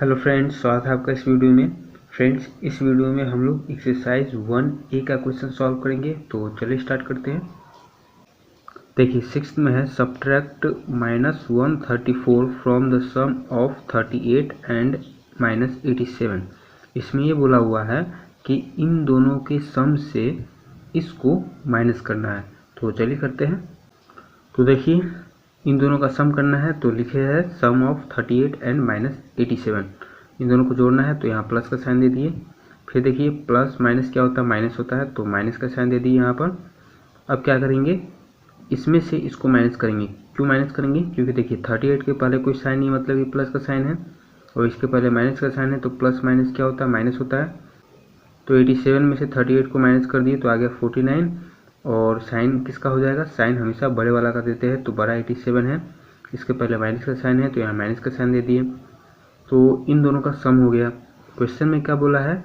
Hello friends, स्वागत है आपका इस वीडियो में। फ्रेंड्स, इस वीडियो में हम लोग एक्सरसाइज 1A का क्वेश्चन सॉल्व करेंगे। तो चलिए स्टार्ट करते हैं। देखिए, सिक्स्थ में है subtract -134 from the sum of 38 and -87। इसमें ये बोला हुआ है कि इन दोनों के सम से इसको माइनस करना है। तो चलिए करते हैं। तो देखिए, इन दोनों का सम करना है तो लिखे है सम ऑफ 38 एंड -87। इन दोनों को जोड़ना है तो यहाँ प्लस का साइन दे दिए। फिर देखिए, प्लस माइनस क्या होता है, माइनस होता है, तो माइनस का साइन दे दिए यहाँ पर। अब क्या करेंगे, इसमें से इसको माइनस करेंगे। क्यों माइनस करेंगे, क्योंकि देखिए 38 के पहले कोई साइन नहीं, मतलब ये प्लस का साइन है, और इसके पहले माइनस का साइन है, तो प्लस माइनस क्या होता है, माइनस होता है। तो 87 में से 38 को माइनस कर दिए तो आ गया 49। और साइन किसका हो जाएगा, साइन हमेशा बड़े वाला का देते हैं, तो बड़ा 87 है, इसके पहले माइनस का साइन है तो यहाँ माइनस का साइन दे दिए। तो इन दोनों का सम हो गया। क्वेश्चन में क्या बोला है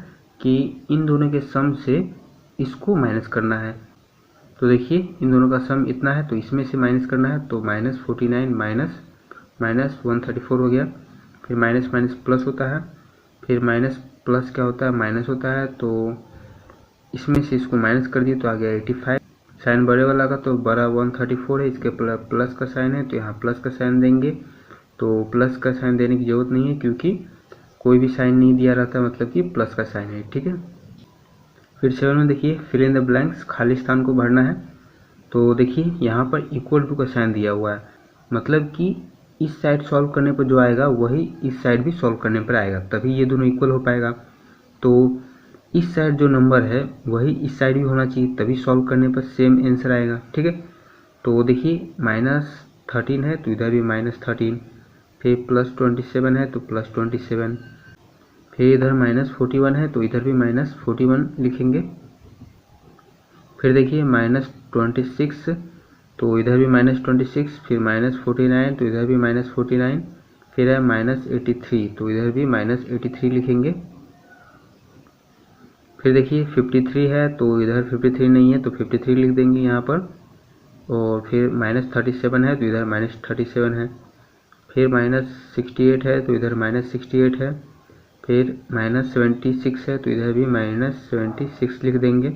कि इन दोनों के सम से इसको माइनस करना है। तो देखिए, इन दोनों का सम इतना है तो इसमें से माइनस करना है, तो -49 माइनस 134 हो गया। फिर माइनस माइनस प्लस होता है, फिर माइनस प्लस क्या होता है, माइनस होता है, तो इसमें से इसको माइनस कर दिए तो आ गया 85। साइन बड़े वाला का तो बड़ा 134 है, इसके प्लस का साइन है तो यहाँ प्लस का साइन देंगे। तो प्लस का साइन देने की ज़रूरत नहीं है क्योंकि कोई भी साइन नहीं दिया रहता, मतलब कि प्लस का साइन है, ठीक है। फिर 7 में देखिए, फिल इन द ब्लैंक्स, खाली स्थान को भरना है। तो देखिए, यहाँ पर इक्वल टू का साइन दिया हुआ है, मतलब कि इस साइड सॉल्व करने पर जो आएगा वही इस साइड भी सॉल्व करने पर आएगा, तभी ये दोनों इक्वल हो पाएगा। तो इस साइड जो नंबर है वही इस साइड भी होना चाहिए, तभी सॉल्व करने पर सेम आंसर आएगा, ठीक है। तो देखिए, -13 है तो इधर भी -13, फिर +27 है तो +27, फिर इधर -41 है तो इधर भी -41 लिखेंगे। फिर देखिए, -26 तो इधर भी -26, फिर -49 तो इधर भी -49, फिर है -83 तो इधर भी -83 लिखेंगे। फिर देखिए, 53 है तो इधर 53 नहीं है तो 53 लिख देंगे यहाँ पर। और फिर -37 है तो इधर -37 है, फिर -68 है तो इधर -68 है, फिर -76 है तो इधर भी -76 लिख देंगे।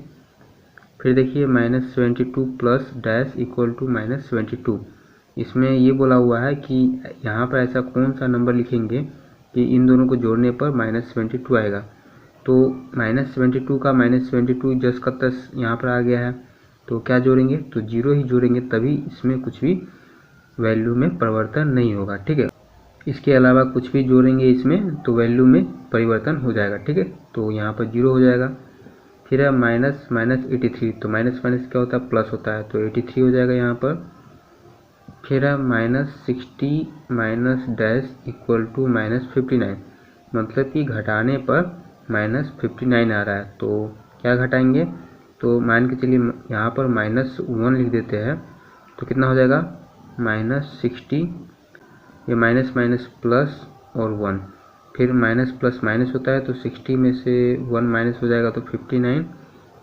फिर देखिए, -72 प्लस डैश इक्वल टू -72। इसमें ये बोला हुआ है कि यहाँ पर ऐसा कौन सा नंबर लिखेंगे कि इन दोनों को जोड़ने पर -72 आएगा। तो -72 का -72 जस का तस यहाँ पर आ गया है, तो क्या जोड़ेंगे, तो 0 ही जोड़ेंगे, तभी इसमें कुछ भी वैल्यू में परिवर्तन नहीं होगा, ठीक है। इसके अलावा कुछ भी जोड़ेंगे इसमें तो वैल्यू में परिवर्तन हो जाएगा, ठीक है। तो यहाँ पर 0 हो जाएगा। फिर है -83, तो माइनस माइनस क्या होता है, प्लस होता है, तो 83 हो जाएगा यहाँ पर। फिर है -60 माइनस डैश इक्वल टू -59, मतलब कि घटाने पर -59 आ रहा है। तो क्या घटाएंगे, तो मान के चलिए यहाँ पर -1 लिख देते हैं, तो कितना हो जाएगा, -60, ये माइनस माइनस प्लस और 1, फिर माइनस प्लस माइनस होता है तो 60 में से 1 माइनस हो जाएगा तो 59।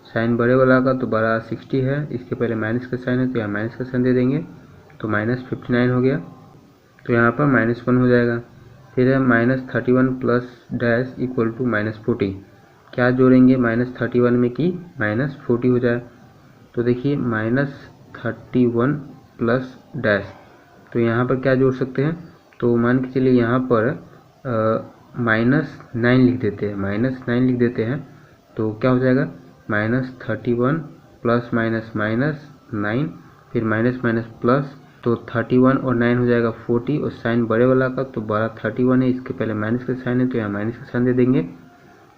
साइन बड़े वाला का तो बड़ा 60 है, इसके पहले माइनस का साइन है तो यहाँ माइनस का साइन दे देंगे, तो -59 हो गया। तो यहाँ पर -1 हो जाएगा। फिर है -31 प्लस डैश इक्वल टू -40। क्या जोड़ेंगे -31 में कि -40 हो जाए। तो देखिए, -31 प्लस डैश, तो यहाँ पर क्या जोड़ सकते हैं, तो मान के चलिए यहाँ पर -9 लिख देते हैं, -9 लिख देते हैं, तो क्या हो जाएगा, -31 प्लस माइनस -9, फिर माइनस माइनस प्लस, तो 31 और 9 हो जाएगा 40, और साइन बड़े वाला का तो बड़ा 31 है, इसके पहले माइनस का साइन है तो यहाँ माइनस का साइन दे देंगे,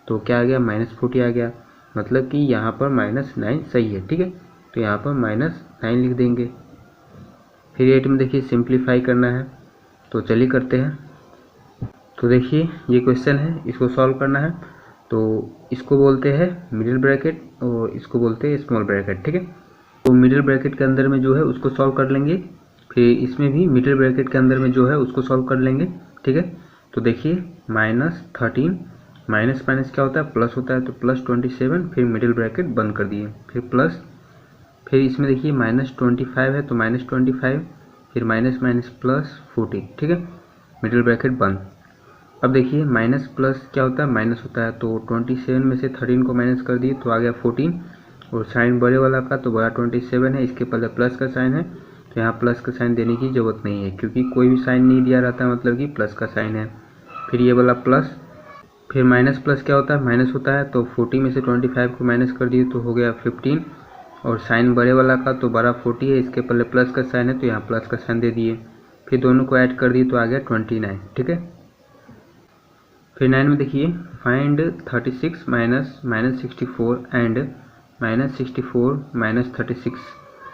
तो क्या आ गया, -40 आ गया, मतलब कि यहाँ पर -9 सही है, ठीक है। तो यहाँ पर -9 लिख देंगे। फिर 8 में देखिए, सिंप्लीफाई करना है, तो चलिए करते हैं। तो देखिए, ये क्वेश्चन है, इसको सॉल्व करना है। तो इसको बोलते हैं मिडिल ब्रैकेट और इसको बोलते हैं स्मॉल ब्रैकेट, ठीक है। तो मिडिल ब्रैकेट के अंदर में जो है उसको सॉल्व कर लेंगे, फिर इसमें भी मिडिल ब्रैकेट के अंदर में जो है उसको सॉल्व कर लेंगे, ठीक है। तो देखिए, -13 माइनस माइनस क्या होता है, प्लस होता है, तो +27, फिर मिडिल ब्रैकेट बंद कर दिए, फिर प्लस, फिर इसमें देखिए -25 है तो -25, फिर माइनस माइनस प्लस 40, ठीक है, मिडिल ब्रैकेट बंद। अब देखिए माइनस प्लस क्या होता है, माइनस होता है, तो 27 में से 13 को माइनस कर दिए तो आ गया 14, और साइन बड़े वाला का तो बड़ा 27 है, इसके पहले प्लस का साइन है, तो यहाँ प्लस का साइन देने की ज़रूरत नहीं है क्योंकि कोई भी साइन नहीं दिया रहता है, मतलब कि प्लस का साइन है। फिर ये वाला प्लस, फिर माइनस प्लस क्या होता है, माइनस होता है, तो 40 में से 25 को माइनस कर दिए तो हो गया 15, और साइन बड़े वाला का तो बड़ा 40 है, इसके पहले प्लस का साइन है तो यहाँ प्लस का साइन दे दिए, फिर दोनों को ऐड कर दिए तो आ गया 29, ठीक है। फिर 9 में देखिए, find 36 minus minus 64 and minus 64 minus 36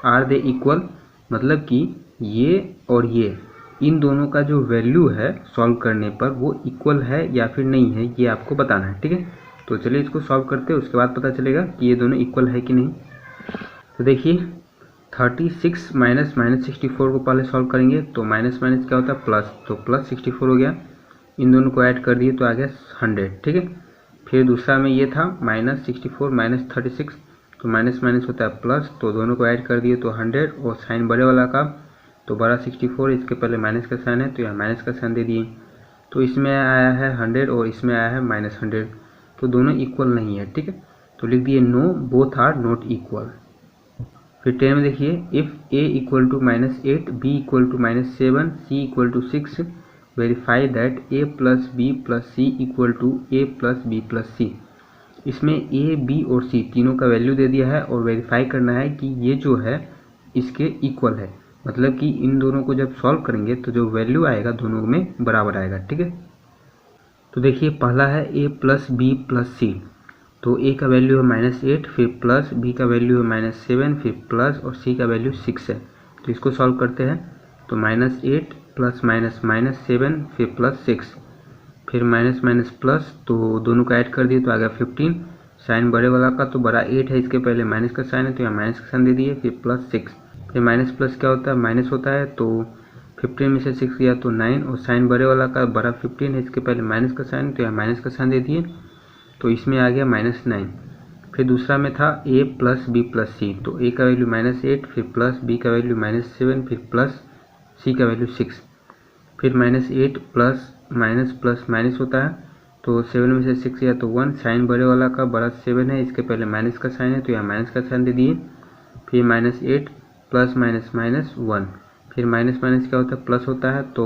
are they equal, मतलब कि ये और ये इन दोनों का जो वैल्यू है सॉल्व करने पर वो इक्वल है या फिर नहीं है, ये आपको बताना है, ठीक है। तो चलिए इसको सॉल्व करते हैं, उसके बाद पता चलेगा कि ये दोनों इक्वल है कि नहीं। तो देखिए 36 माइनस माइनस 64 को पहले सॉल्व करेंगे, तो माइनस माइनस क्या होता है प्लस, तो प्लस 64 हो गया, इन दोनों को ऐड कर दिए तो आ गया 100, ठीक है। फिर दूसरा में ये था माइनस 64 माइनस 36, तो माइनस माइनस होता है प्लस, तो दोनों को ऐड कर दिए तो 100, और साइन बड़े वाला का तो बड़ा 64, इसके पहले माइनस का साइन है तो यहाँ माइनस का साइन दे दिए, तो इसमें आया है 100 और इसमें आया है माइनस 100, तो दोनों इक्वल नहीं है, ठीक है। तो लिख दिए no both are not equal. फिर 10 में देखिए, if a equal to -8, b equal to -7, c equal to 6, verify that a plus B plus C equal to a plus B plus C. इसमें a, b और c तीनों का value दे दिया है और वेरीफाई करना है कि ये जो है इसके इक्वल है, मतलब कि इन दोनों को जब सॉल्व करेंगे तो जो वैल्यू आएगा दोनों में बराबर आएगा, ठीक है। तो देखिए पहला है a प्लस बी प्लस सी, तो a का वैल्यू है -8, फिर प्लस b का वैल्यू है -7, फिर प्लस और c का वैल्यू 6 है, तो इसको सॉल्व करते हैं। तो -8 प्लस माइनस -7 फिर प्लस 6, फिर माइनस माइनस प्लस, तो दोनों को ऐड कर दिए तो आ गया 15, साइन बड़े वाला का तो बड़ा 8 है, इसके पहले माइनस का साइन है तो यहाँ माइनस का साइन दे दिए, फिर प्लस 6, फिर माइनस प्लस क्या होता है, माइनस होता है, तो 15 में से 6 गया तो 9, और साइन बड़े वाला का बड़ा 15 है, इसके पहले माइनस का साइन तो यहाँ माइनस का साइन दे दिए, तो इसमें आ गया -9। फिर दूसरा में था a प्लस बी प्लस सी, तो a का वैल्यू -8, फिर प्लस b का वैल्यू -7, फिर प्लस c का वैल्यू 6, फिर -8 प्लस माइनस प्लस माइनस होता है, तो 7 में से 6 गया तो 1, साइन बड़े वाला का बड़ा 7 है, इसके पहले माइनस का साइन है तो यहाँ माइनस का साइन दे दिए, फिर -8 प्लस माइनस माइनस 1, फिर माइनस माइनस क्या होता है प्लस होता है, तो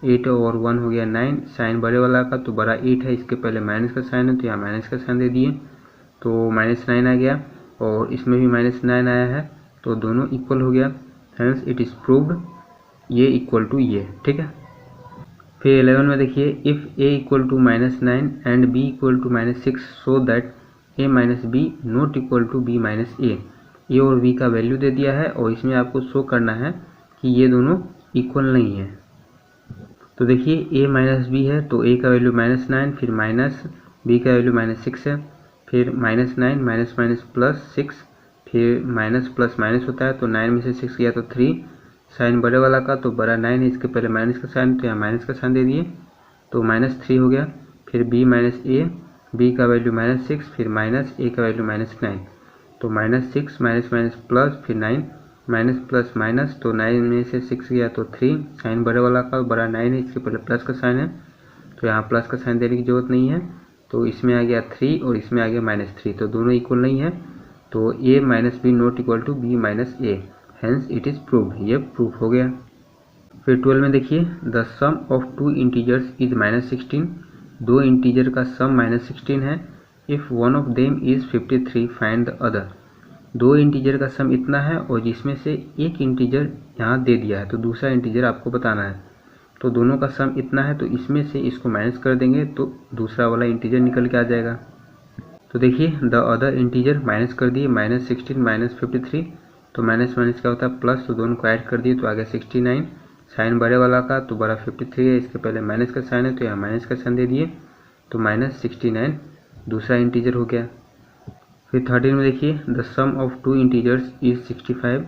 8 और 1 हो गया 9, साइन बड़े वाला का तो बड़ा 8 है, इसके पहले माइनस का साइन है तो यहाँ माइनस का साइन दे दिए, तो -9 आ गया, और इसमें भी -9 आया है, तो दोनों इक्वल हो गया, हेंस इट इज़ प्रूव्ड, ये इक्वल टू ये, ठीक है। फिर 11 में देखिए, if a equal to -9 and b equal to -6 so that a minus B not equal to b minus A और b का वैल्यू दे दिया है, और इसमें आपको शो करना है कि ये दोनों इक्वल नहीं है। तो देखिए a माइनस बी है, तो a का वैल्यू -9, फिर माइनस b का वैल्यू -6 है, फिर -9 माइनस माइनस प्लस 6, फिर माइनस प्लस माइनस होता है, तो 9 में से 6 गया तो 3, साइन बड़े वाला का तो बड़ा 9 है, इसके पहले माइनस का साइन तो यहाँ माइनस का साइन दे दिए, तो -3 हो गया, फिर b माइनस ए, b का वैल्यू -6, फिर माइनस a का वैल्यू -9, तो -6 माइनस माइनस प्लस, फिर 9 माइनस प्लस माइनस, तो 9 में से 6 गया तो 3, साइन बड़े वाला का बड़ा 9 है, इसके पहले प्लस का साइन है, तो यहाँ प्लस का साइन देने की जरूरत नहीं है, तो इसमें आ गया 3 और इसमें आ गया -3, तो दोनों इक्वल नहीं है, तो a minus B not equal to b minus a, hence it is proved, ये प्रूफ हो गया। फिर 12 में देखिए, the sum of two integers is -16, दो इंटीजर का सम -16 है, if one of them is 53 find the other. दो इंटीजर का सम इतना है और जिसमें से एक इंटीजर यहाँ दे दिया है, तो दूसरा इंटीजर आपको बताना है, तो दोनों का सम इतना है, तो इसमें से इसको माइनस कर देंगे तो दूसरा वाला इंटीजर निकल के आ जाएगा। तो देखिए द अदर इंटीजर माइनस कर दिए, -16 -53, तो माइनस माइनस क्या होता है प्लस, तो दोनों को ऐड कर दिए तो आ गया 69, साइन बड़े वाला का तो बड़ा 53 है, इसके पहले माइनस का साइन है तो यहाँ माइनस का साइन दे दिए, तो -69 दूसरा इंटीजर हो गया। फिर 13 में देखिए, the sum of two integers is 65,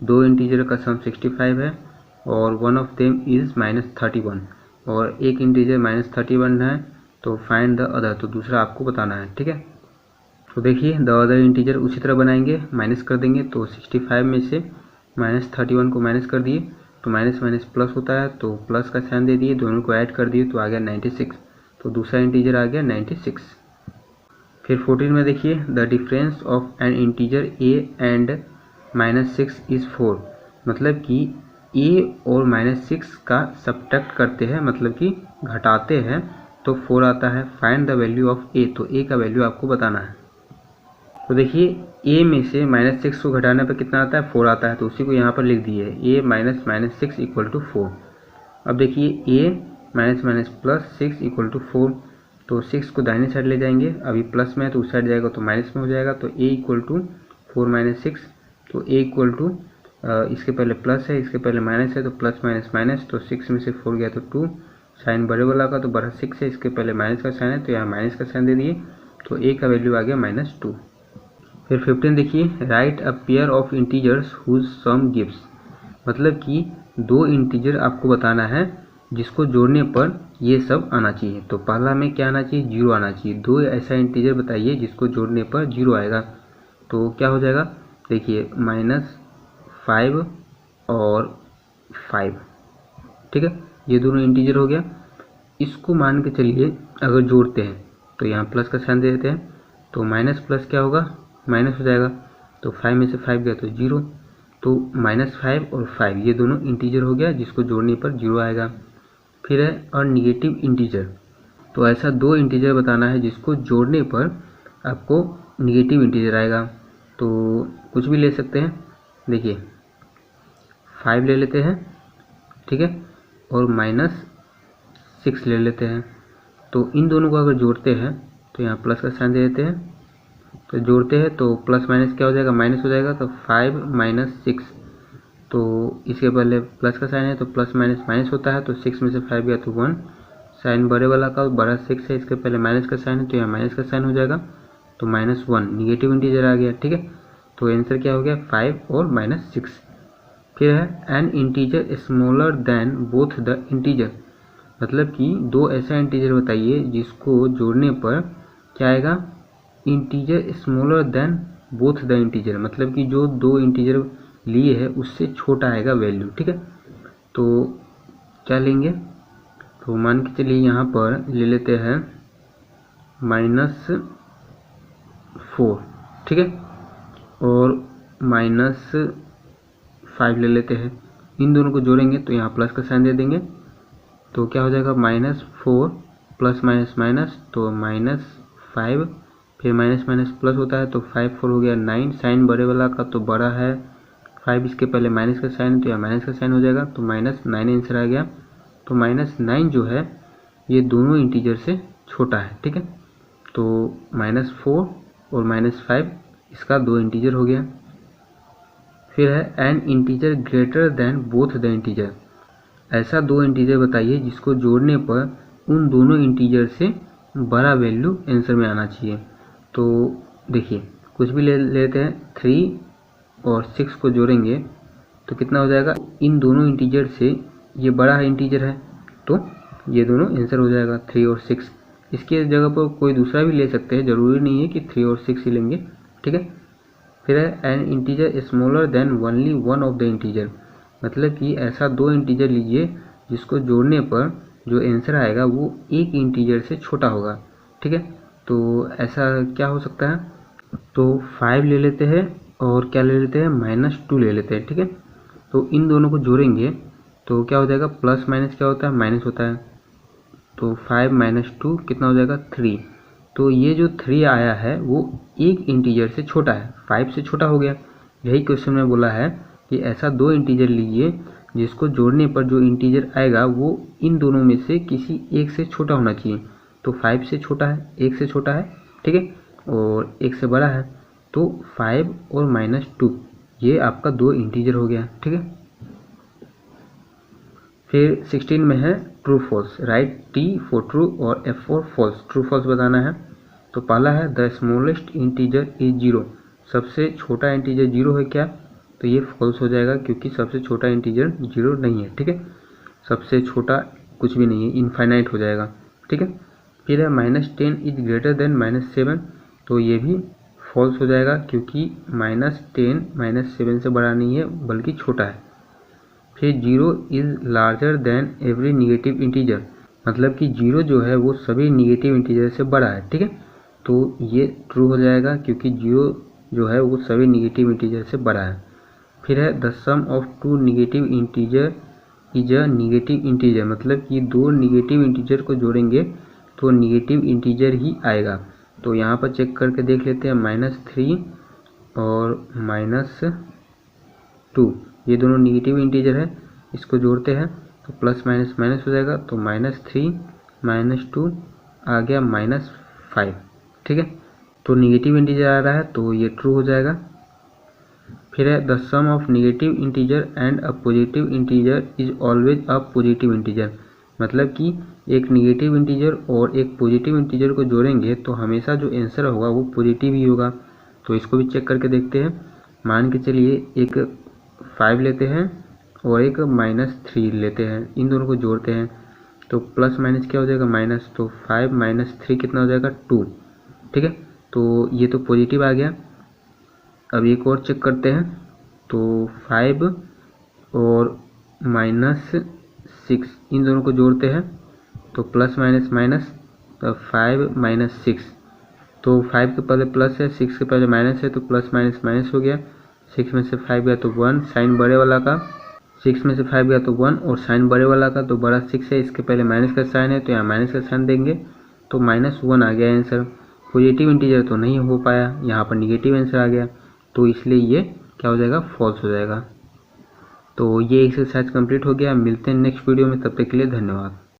दो इंटीजर का सम 65 है, और वन ऑफ देम इज -31, और एक इंटीजर -31 है, तो फाइंड द अदर, तो दूसरा आपको बताना है, ठीक है। तो देखिए द अदर इंटीजर उसी तरह बनाएंगे, माइनस कर देंगे, तो 65 में से -31 को माइनस कर दिए, तो माइनस माइनस प्लस होता है, तो प्लस का साइन दे दिए, दोनों को ऐड कर दिए तो आ गया 96, तो दूसरा इंटीजर आ गया 96। फिर 14 में देखिए, the difference of N integer a and -6 is 4। मतलब कि a और -6 का सब्ट्रैक्ट करते हैं, मतलब कि घटाते हैं, तो 4 आता है। Find the value of a, तो a का वैल्यू आपको बताना है। तो देखिए a में से -6 को घटाने पर कितना आता है, 4 आता है, तो उसी को यहाँ पर लिख दिए, a - -6 = 4। अब देखिए a - +6 = 4, तो 6 को दाहिने साइड ले जाएंगे, अभी प्लस में है तो उस साइड जाएगा तो माइनस में हो जाएगा, तो a = 4 - 6, तो a इसके पहले प्लस है, इसके पहले माइनस है, तो प्लस माइनस माइनस, तो 6 में से 4 गया तो 2, साइन बड़े वाला का तो बड़ा 6 है, इसके पहले माइनस का साइन है तो यहाँ माइनस का साइन दे दिए, तो a का वैल्यू आ गया -2। फिर 15 देखिए, write a pair of integers whose sum gives. मतलब कि दो इंटीजर आपको बताना है जिसको जोड़ने पर ये सब आना चाहिए। तो पहला में क्या आना चाहिए, 0 आना चाहिए। दो ऐसा इंटीजर बताइए जिसको जोड़ने पर 0 आएगा, तो क्या हो जाएगा, देखिए -5 और 5, ठीक है, ये दोनों इंटीजर हो गया। इसको मान के चलिए अगर जोड़ते हैं तो यहाँ प्लस का साइन दे देते हैं, तो माइनस प्लस क्या होगा, माइनस हो जाएगा, तो 5 में से 5 गया तो 0, तो -5 और 5 ये दोनों इंटीजर हो गया जिसको जोड़ने पर 0 आएगा। फिर है और निगेटिव इंटीजर, तो ऐसा दो इंटीजर बताना है जिसको जोड़ने पर आपको निगेटिव इंटीजर आएगा। तो कुछ भी ले सकते हैं, देखिए 5 ले लेते हैं, ठीक है, और -6 ले लेते हैं। तो इन दोनों को अगर जोड़ते हैं तो यहाँ प्लस का साइन दे देते हैं, तो जोड़ते हैं तो प्लस माइनस क्या हो जाएगा, माइनस हो जाएगा, तो 5 - 6, तो इसके पहले प्लस का साइन है तो प्लस माइनस माइनस होता है, तो 6 में से 5 गया तो 1, साइन बड़े वाला का बड़ा 6 है, इसके पहले माइनस का साइन है तो यहाँ माइनस का साइन हो जाएगा, तो -1 निगेटिव इंटीजर आ गया, ठीक है। तो आंसर क्या हो गया, 5 और -6। फिर है N integer smaller than both the integer. मतलब कि दो ऐसा इंटीजर बताइए जिसको जोड़ने पर क्या आएगा, integer smaller than both the integer. मतलब कि जो दो इंटीजर लिए है उससे छोटा आएगा वैल्यू, ठीक है। तो क्या लेंगे, तो मान के चलिए यहाँ पर ले लेते हैं -4, ठीक है, और -5 ले लेते हैं। इन दोनों को जोड़ेंगे तो यहाँ प्लस का साइन दे देंगे, तो क्या हो जाएगा, -4 प्लस माइनस माइनस, तो -5, फिर माइनस माइनस प्लस होता है तो 5 4 हो गया 9, साइन बड़े वाला का तो बड़ा है 5, इसके पहले माइनस का साइन तो यहाँ माइनस का साइन हो जाएगा, तो -9 आंसर आ गया। तो -9 जो है ये दोनों इंटीजर से छोटा है, ठीक है। तो -4 और -5 इसका दो इंटीजर हो गया। फिर है N integer greater than both the integer. ऐसा दो इंटीजर बताइए जिसको जोड़ने पर उन दोनों इंटीजर से बड़ा वैल्यू आंसर में आना चाहिए। तो देखिए कुछ भी ले लेते हैं, 3 और 6 को जोड़ेंगे तो कितना हो जाएगा, इन दोनों इंटीजर से ये बड़ा इंटीजर है तो ये दोनों आंसर हो जाएगा 3 और 6। इसके जगह पर कोई दूसरा भी ले सकते हैं, ज़रूरी नहीं है कि 3 और 6 ही लेंगे, ठीक है। फिर है N integer smaller than only one of the integer. मतलब कि ऐसा दो इंटीजर लीजिए जिसको जोड़ने पर जो आंसर आएगा वो एक इंटीजर से छोटा होगा, ठीक है। तो ऐसा क्या हो सकता है, तो 5 ले लेते हैं और क्या ले लेते हैं, -2 ले लेते हैं, ठीक है। तो इन दोनों को जोड़ेंगे तो क्या हो जाएगा, प्लस माइनस क्या होता है, माइनस होता है, तो 5 - 2 कितना हो जाएगा, 3। तो ये जो 3 आया है वो एक इंटीजर से छोटा है, 5 से छोटा हो गया। यही क्वेश्चन में बोला है कि ऐसा दो इंटीजर लीजिए जिसको जोड़ने पर जो इंटीजर आएगा वो इन दोनों में से किसी एक से छोटा होना चाहिए। तो 5 से छोटा है, 1 से छोटा है, ठीक है, और 1 से बड़ा है, तो 5 और -2 ये आपका दो इंटीजर हो गया, ठीक है। फिर 16 में है true false. Write T for true और F for false. True false बताना है। तो पहला है द स्मॉलेस्ट इंटीजर इज 0। सबसे छोटा इंटीजर 0 है क्या, तो ये फॉल्स हो जाएगा क्योंकि सबसे छोटा इंटीजर 0 नहीं है, ठीक है। सबसे छोटा कुछ भी नहीं है, इनफाइनाइट हो जाएगा, ठीक है। फिर है -10 इज ग्रेटर देन -7। तो ये भी फॉल्स हो जाएगा क्योंकि -10 -7 से बड़ा नहीं है बल्कि छोटा है। फिर 0 is larger than every negative integer. मतलब कि 0 जो है वो सभी निगेटिव इंटीजर से बड़ा है, ठीक है। तो ये ट्रू हो जाएगा क्योंकि 0 जो है वो सभी निगेटिव इंटीजर से बड़ा है। फिर है the sum of two negative integer is a negative integer, मतलब कि दो निगेटिव इंटीजर को जोड़ेंगे तो निगेटिव इंटीजर ही आएगा। तो यहाँ पर चेक करके देख लेते हैं, -3 और -2 ये दोनों निगेटिव इंटीजर है, इसको जोड़ते हैं तो प्लस माइनस माइनस हो जाएगा। तो -3 -2 आ गया -5, ठीक है। तो निगेटिव इंटीजर आ रहा है तो ये ट्रू हो जाएगा। फिर है the sum of negative integer and a positive integer is always a positive integer, मतलब कि एक निगेटिव इंटीजर और एक पॉजिटिव इंटीजर को जोड़ेंगे तो हमेशा जो आंसर होगा वो पॉजिटिव ही होगा। तो इसको भी चेक करके देखते हैं। मान के चलिए एक 5 लेते हैं और एक -3 लेते हैं, इन दोनों को जोड़ते हैं तो प्लस माइनस क्या हो जाएगा, माइनस। तो 5 - 3 कितना हो जाएगा, 2, ठीक है। तो ये तो पॉजिटिव आ गया। अब एक और चेक करते हैं, तो 5 और -6 इन दोनों को जोड़ते हैं तो प्लस माइनस माइनस, तो 5 - 6, तो 5 के पहले प्लस है, 6 के पहले माइनस है, तो प्लस माइनस माइनस हो गया। 6 में से 5 गया तो 1, साइन बड़े वाला का 6 में से 5 गया तो 1 और साइन बड़े वाला का तो बड़ा 6 है, इसके पहले माइनस का साइन है तो यहाँ माइनस का साइन देंगे तो -1 आ गया आंसर। पॉजिटिव इंटीजर तो नहीं हो पाया, यहाँ पर निगेटिव आंसर आ गया, तो इसलिए ये क्या हो जाएगा, फॉल्स हो जाएगा। तो ये एक्सरसाइज कंप्लीट हो गया। मिलते हैं नेक्स्ट वीडियो में, तब तक के लिए धन्यवाद।